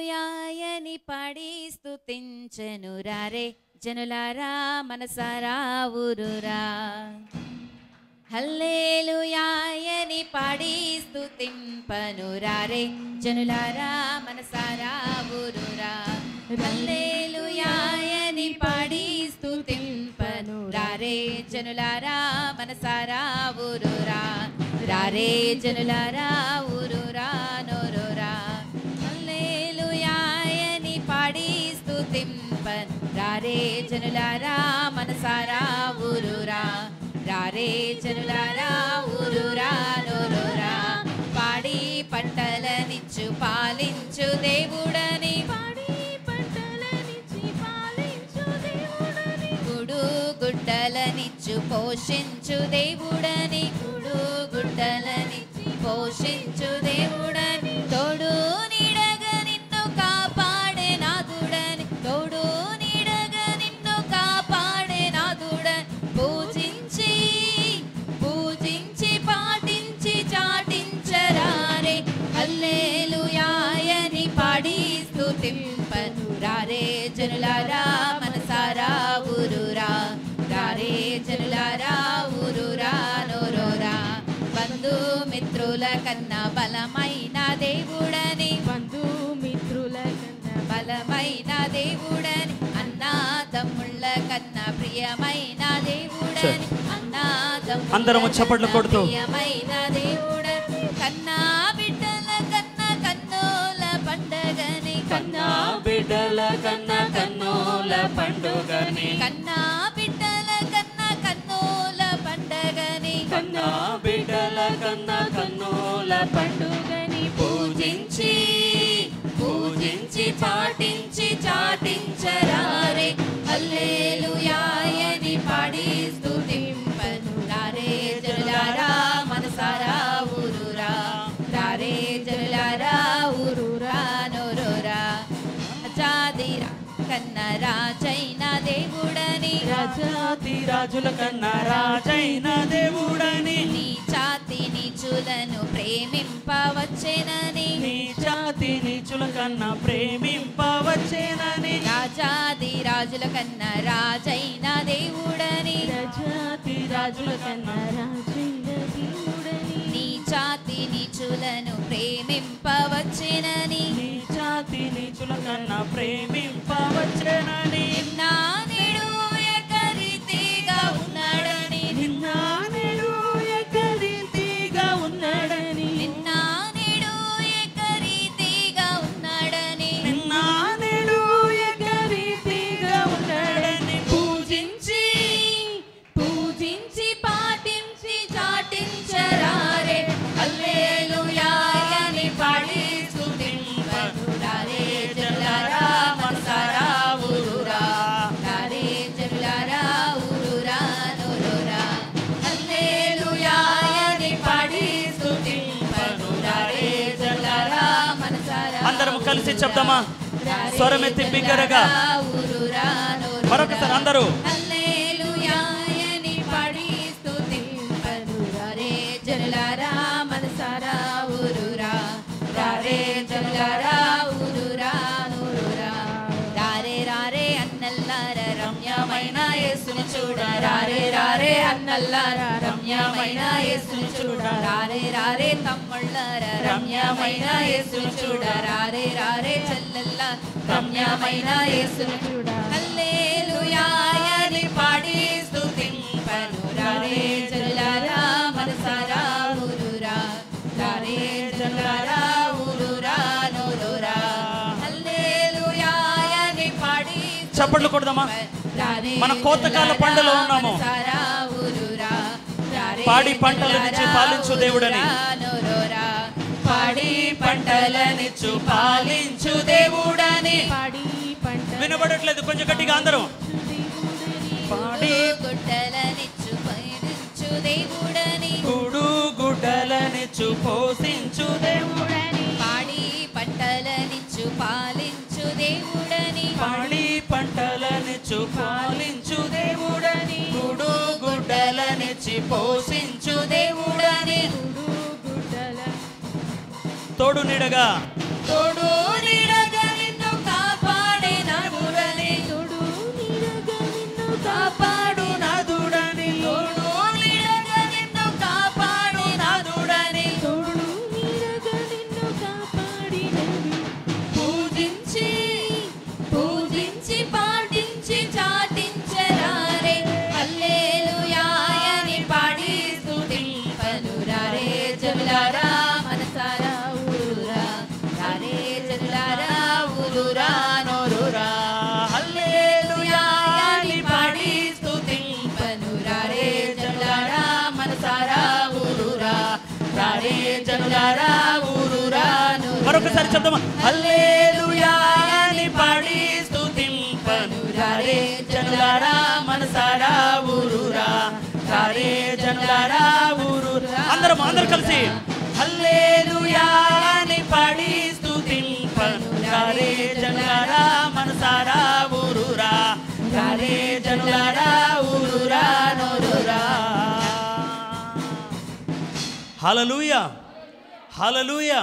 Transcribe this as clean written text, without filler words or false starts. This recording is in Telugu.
హల్లెలూయాయని పాడి స్తుతించెను రారే జనులారా మనసారా ఊరురా. హల్లెలూయాయని పాడి స్తుతింపను రారే జనులారా మనసారా ఊరురా. హల్లెలూయాయని పాడి స్తుతింపను రారే జనులారా మనసారా ఊరురా. రారే జనులారా ఊరురా నోరురా. హల్లెలూయాయని పాడి స్తుతింపను రారే జనులారా మనసారా ఊరురా. రారే జనులారా ఊరురా నోరురా. పాడి పంటలనిచ్చు పాలించు దేవుడని, పాడి పంటలనిచ్చి పాలించు దేవుడని, గుడు గుడ్డలనిచ్చు పోషించు దేవుడని, గుడు గుడ్డలనిచ్చి పోషించు దేవుడని, తోడు నీడగా నిన్ను కాపాడే నాదుడని, తోడు నీడగా నిన్ను కాపాడే నాదుడని, పూజించి పూజించి పాటించి చాటించరారే. హల్లెలూయాయని పాడి స్తుతింపను రారే జనులారా మనసారా ఊరురా. రారే జనులారా ఊరురా నోరోరా. బంధుమిత్రుల కన్నా బలమైన దేవుడని, బంధుమిత్రుల కన్నా బలమైన దేవుడని, అన్నా తమ్ముళ్ళ కన్నా ప్రియమైన దేవుడని, అన్నా అందరము చప్పట్లు కొడుతూ ప్రియమైన దేవుడని, కన్నా బిడ్డల కన్నా కన్నుల పండగని, కన్నా బిడ్డల కన్నా కన్నుల పండుగని, కన్నా బిడ్డల కన్నా కన్నుల పండగని, కన్నా బిడ్డల కన్నా కన్నుల పండుగని, పూజించి పూజించి పాటించి చాటించరారే. హల్లెలూయాయని పాడి స్తుతింపను రారే జనులారా మనసారా ఊరురా. రారే జనులారా ఊరురా నోరురా. రాజాదిరా కన్నా రాజైన దేవుడని, రాజాతి రాజుల కన్నా రాజైన దేవుడని, నీ జాతి నీచులను ప్రేమింపవచ్చెనని, నీ జాతి నీచుల కన్నా ప్రేమింపవచ్చేనని, రాజాది రాజుల కన్నా రాజైన దేవుడని, రాజాతి రాజుల కన్నా రాజైన దేవుడని, నీ జాతి నీచులను ప్రేమింపవచ్చెనని, నీ జాతి నీచుల కన్నా ప్రేమింపవచ్చేనని, నిన్న నేడు ఏకరీతిగా ఉన్నాడని, నిన్న నేడు ఏకరీతిగా ఉన్నాడని, నిన్న నేడు ఏకరీతిగా ఉన్నాడని, నిన్న నేడు ఏకరీతిగా ఉన్నాడని, పూజించి పూజించి పాటించి చాటించరారే. హల్లెలూయాయని పాడి స్తుతింపను రారే జనులారా మనసారా ఊరురా. రారే జనులారా ఊరురా నోరురా. హల్లెలూయాయని పాడి స్తుతింపను రారే జనులారా మనసారా. అందరం కలిసి చెప్దామా? స్వరమెత్తి బిగ్గరగా ఊరురా నోరురా. మరొకసారి అందరూ హల్లెలూయాయని పాడి స్తుతింపను రారే జనులారా మనసారా ఊరురా. రారే జనులారా ఊరురా నోరురా. రారే రారే అన్నల్లార రమ్యమైన యేసుని చూడ. రారే రారే అన్నల్లార రమ్యమైన యేసుని చూడ. రారే రారే తమ్ముళ్ళార రమ్యమైన యేసుని చూడ. రారే రారే చెల్లెల్ల రమ్యమైన యేసుని చూడ. హల్లెలూయాయని పాడి స్తుతింపను రారే జనులారా మనసారా ఊరురా. రారే జనులారా ఊరురా నోరురా. హల్లెలూయాయని పాడి చప్పట్లు కొడదామా? మన కోతకాల పంటలో ఉన్నాము. పాడి పంటలనిచ్చు పాలించు దేవుడని, పాడి పంటలనిచ్చు పాలించు దేవుడని, వినబడట్లేదు కొంచెం గట్టిగా అందరం. పాడి గుడ్డలనిచ్చు పైరించు దేవుడని, గుడు గుడ్డలనిచ్చు పోషించు దేవుడని, పాడి పంటలనిచ్చు పాలించు దేవుడని, పాడి పంటలనిచ్చు పాలించు దేవుడని, గుడు గుడ్డలనిచ్చి పోషించు దేవుడని, తోడు నీడగా తోడు ఒకసారి చెప్దామా? హల్లెలూయా అని పాడి స్తుతింపను రారే జనులారా మనసారా ఊరురా, రారే జనులారా ఊరురా. అందరూ కలిసి హల్లెలూయా అని పాడి స్తుతింపను రారే జనులారా మనసారా ఊరురా, రారే జనులారా ఊరురా నోరురా. హల్లెలూయా, హల్లెలూయా.